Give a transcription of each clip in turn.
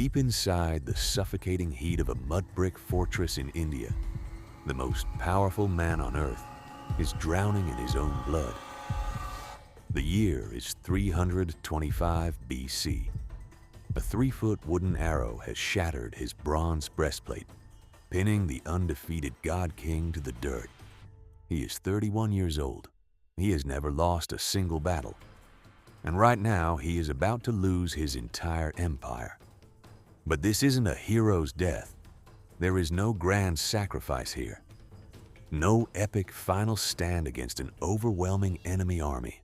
Deep inside the suffocating heat of a mud brick fortress in India, the most powerful man on earth is drowning in his own blood. The year is 325 BC. A 3-foot wooden arrow has shattered his bronze breastplate, pinning the undefeated god king to the dirt. He is 31 years old. He has never lost a single battle. And right now, he is about to lose his entire empire. But this isn't a hero's death. There is no grand sacrifice here. No epic final stand against an overwhelming enemy army.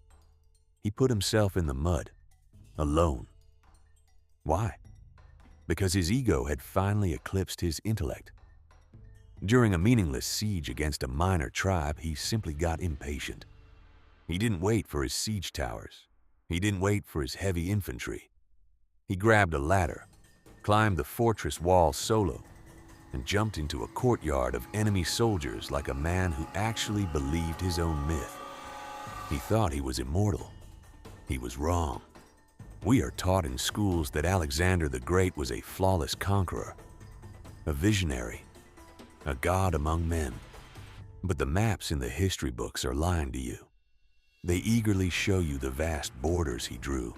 He put himself in the mud, alone. Why? Because his ego had finally eclipsed his intellect. During a meaningless siege against a minor tribe, he simply got impatient. He didn't wait for his siege towers. He didn't wait for his heavy infantry. He grabbed a ladder, climbed the fortress wall solo, and jumped into a courtyard of enemy soldiers like a man who actually believed his own myth. He thought he was immortal. He was wrong. We are taught in schools that Alexander the Great was a flawless conqueror, a visionary, a god among men. But the maps in the history books are lying to you. They eagerly show you the vast borders he drew.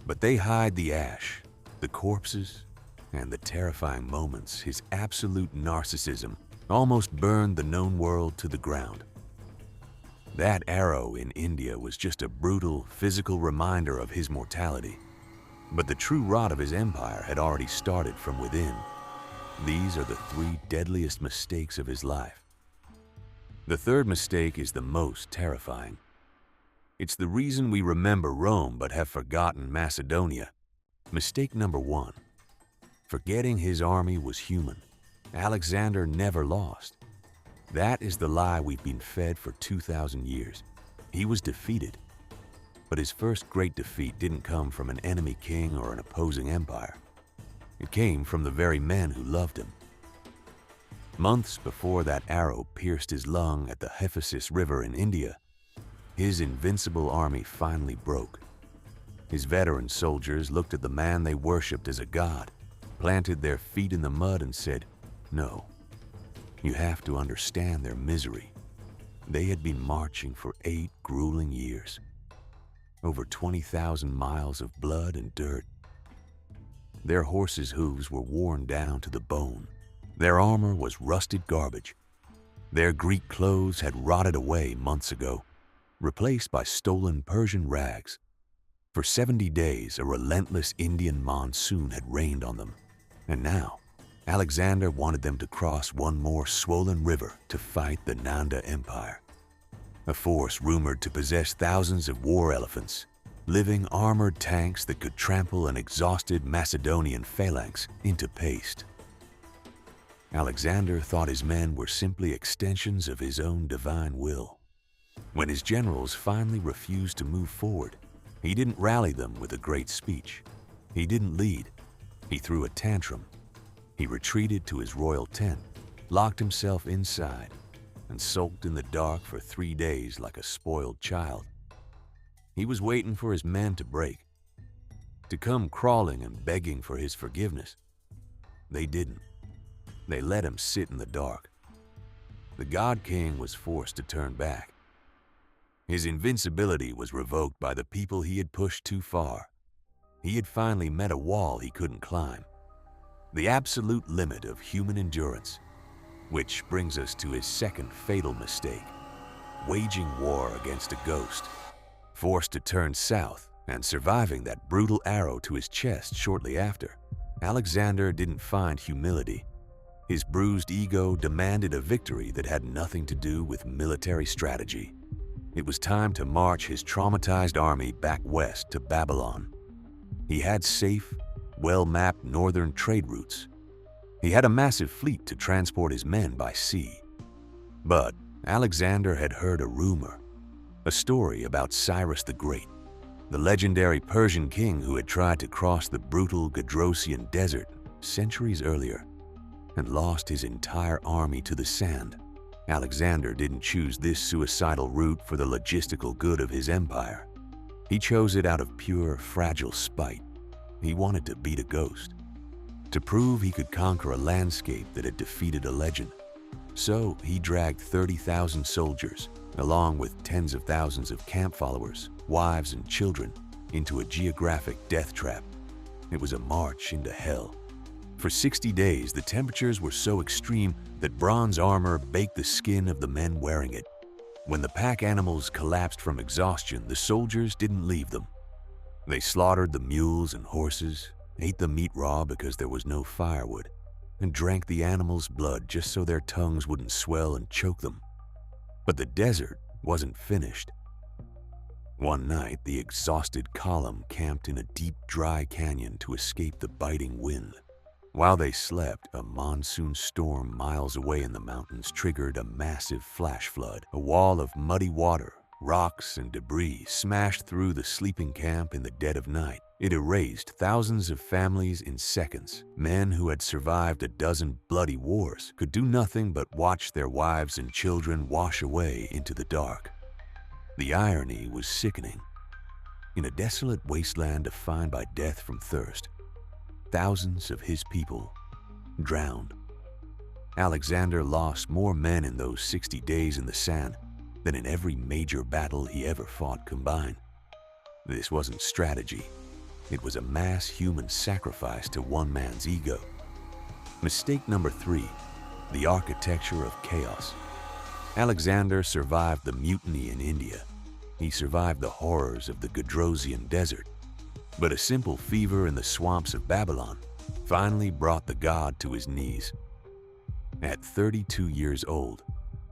But they hide the ash, the corpses, and the terrifying moments his absolute narcissism almost burned the known world to the ground. That arrow in India was just a brutal, physical reminder of his mortality. But the true rot of his empire had already started from within. These are the 3 deadliest mistakes of his life. The third mistake is the most terrifying. It's the reason we remember Rome but have forgotten Macedonia. Mistake number 1. Forgetting his army was human. Alexander never lost. That is the lie we've been fed for 2,000 years. He was defeated. But his first great defeat didn't come from an enemy king or an opposing empire. It came from the very men who loved him. Months before that arrow pierced his lung at the Hyphasis River in India, his invincible army finally broke. His veteran soldiers looked at the man they worshipped as a god, planted their feet in the mud and said, "No, you have to understand their misery." They had been marching for 8 grueling years, over 20,000 miles of blood and dirt. Their horses' hooves were worn down to the bone. Their armor was rusted garbage. Their Greek clothes had rotted away months ago, replaced by stolen Persian rags. For 70 days, a relentless Indian monsoon had rained on them. And now, Alexander wanted them to cross one more swollen river to fight the Nanda Empire, a force rumored to possess thousands of war elephants, living armored tanks that could trample an exhausted Macedonian phalanx into paste. Alexander thought his men were simply extensions of his own divine will. When his generals finally refused to move forward, he didn't rally them with a great speech. He didn't lead. He threw a tantrum. He retreated to his royal tent, locked himself inside, and sulked in the dark for 3 days like a spoiled child. He was waiting for his men to break, to come crawling and begging for his forgiveness. They didn't. They let him sit in the dark. The God King was forced to turn back. His invincibility was revoked by the people he had pushed too far. He had finally met a wall he couldn't climb, the absolute limit of human endurance. Which brings us to his second fatal mistake, waging war against a ghost. Forced to turn south and surviving that brutal arrow to his chest shortly after, Alexander didn't find humility. His bruised ego demanded a victory that had nothing to do with military strategy. It was time to march his traumatized army back west to Babylon. He had safe, well-mapped northern trade routes. He had a massive fleet to transport his men by sea. But Alexander had heard a rumor, a story about Cyrus the Great, the legendary Persian king who had tried to cross the brutal Gedrosian Desert centuries earlier and lost his entire army to the sand. Alexander didn't choose this suicidal route for the logistical good of his empire. He chose it out of pure, fragile spite. He wanted to beat a ghost. to prove he could conquer a landscape that had defeated a legend. So he dragged 30,000 soldiers, along with tens of thousands of camp followers, wives and children, into a geographic death trap. It was a march into hell. For 60 days, the temperatures were so extreme that bronze armor baked the skin of the men wearing it. When the pack animals collapsed from exhaustion, the soldiers didn't leave them. They slaughtered the mules and horses, ate the meat raw because there was no firewood, and drank the animals' blood just so their tongues wouldn't swell and choke them. But the desert wasn't finished. One night, the exhausted column camped in a deep, dry canyon to escape the biting wind. While they slept, a monsoon storm miles away in the mountains triggered a massive flash flood. A wall of muddy water, rocks, and debris smashed through the sleeping camp in the dead of night. It erased thousands of families in seconds. Men who had survived a dozen bloody wars could do nothing but watch their wives and children wash away into the dark. The irony was sickening. In a desolate wasteland defined by death from thirst, thousands of his people drowned. Alexander lost more men in those 60 days in the sand than in every major battle he ever fought combined. This wasn't strategy. It was a mass human sacrifice to one man's ego. Mistake number 3, the architecture of chaos. Alexander survived the mutiny in India. He survived the horrors of the Gedrosian Desert. But a simple fever in the swamps of Babylon finally brought the god to his knees. At 32 years old,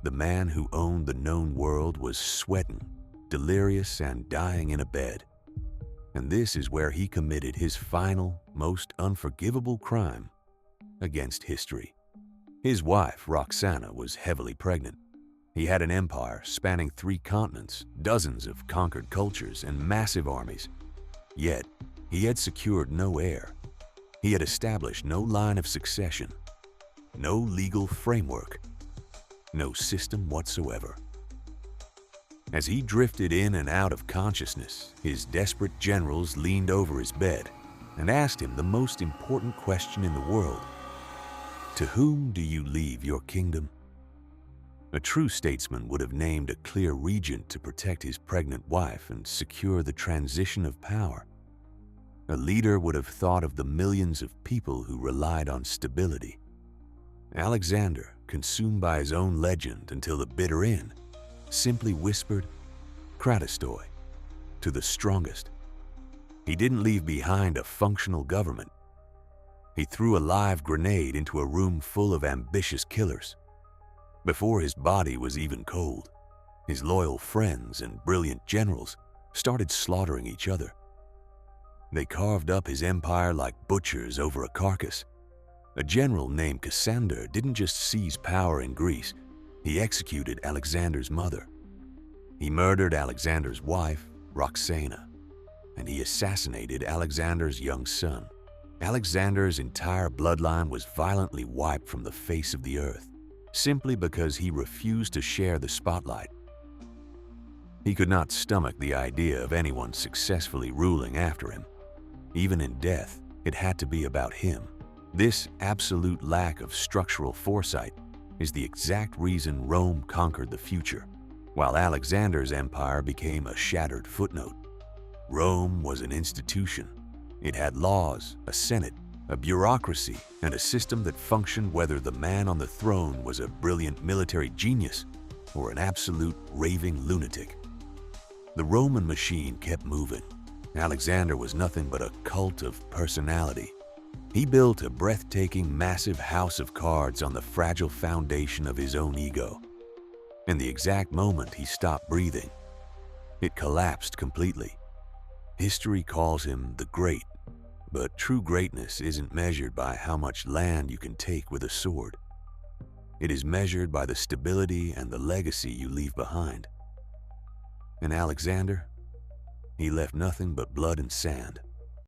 the man who owned the known world was sweating, delirious, and dying in a bed. And this is where he committed his final, most unforgivable crime against history. His wife, Roxana, was heavily pregnant. He had an empire spanning 3 continents, dozens of conquered cultures, and massive armies. Yet, he had secured no heir. He had established no line of succession, no legal framework, no system whatsoever. As he drifted in and out of consciousness, his desperate generals leaned over his bed and asked him the most important question in the world: "To whom do you leave your kingdom?" A true statesman would have named a clear regent to protect his pregnant wife and secure the transition of power. A leader would have thought of the millions of people who relied on stability. Alexander, consumed by his own legend until the bitter end, simply whispered, "Kratostoi," to the strongest. He didn't leave behind a functional government. He threw a live grenade into a room full of ambitious killers. Before his body was even cold, his loyal friends and brilliant generals started slaughtering each other. They carved up his empire like butchers over a carcass. A general named Cassander didn't just seize power in Greece, he executed Alexander's mother. He murdered Alexander's wife, Roxana, and he assassinated Alexander's young son. Alexander's entire bloodline was violently wiped from the face of the earth, simply because he refused to share the spotlight. He could not stomach the idea of anyone successfully ruling after him. Even in death, it had to be about him. This absolute lack of structural foresight is the exact reason Rome conquered the future, while Alexander's empire became a shattered footnote. Rome was an institution. It had laws, a senate, a bureaucracy, and a system that functioned whether the man on the throne was a brilliant military genius or an absolute raving lunatic. The Roman machine kept moving. Alexander was nothing but a cult of personality. He built a breathtaking, massive house of cards on the fragile foundation of his own ego. And the exact moment he stopped breathing, it collapsed completely. History calls him the Great, but true greatness isn't measured by how much land you can take with a sword. It is measured by the stability and the legacy you leave behind. And Alexander, he left nothing but blood and sand.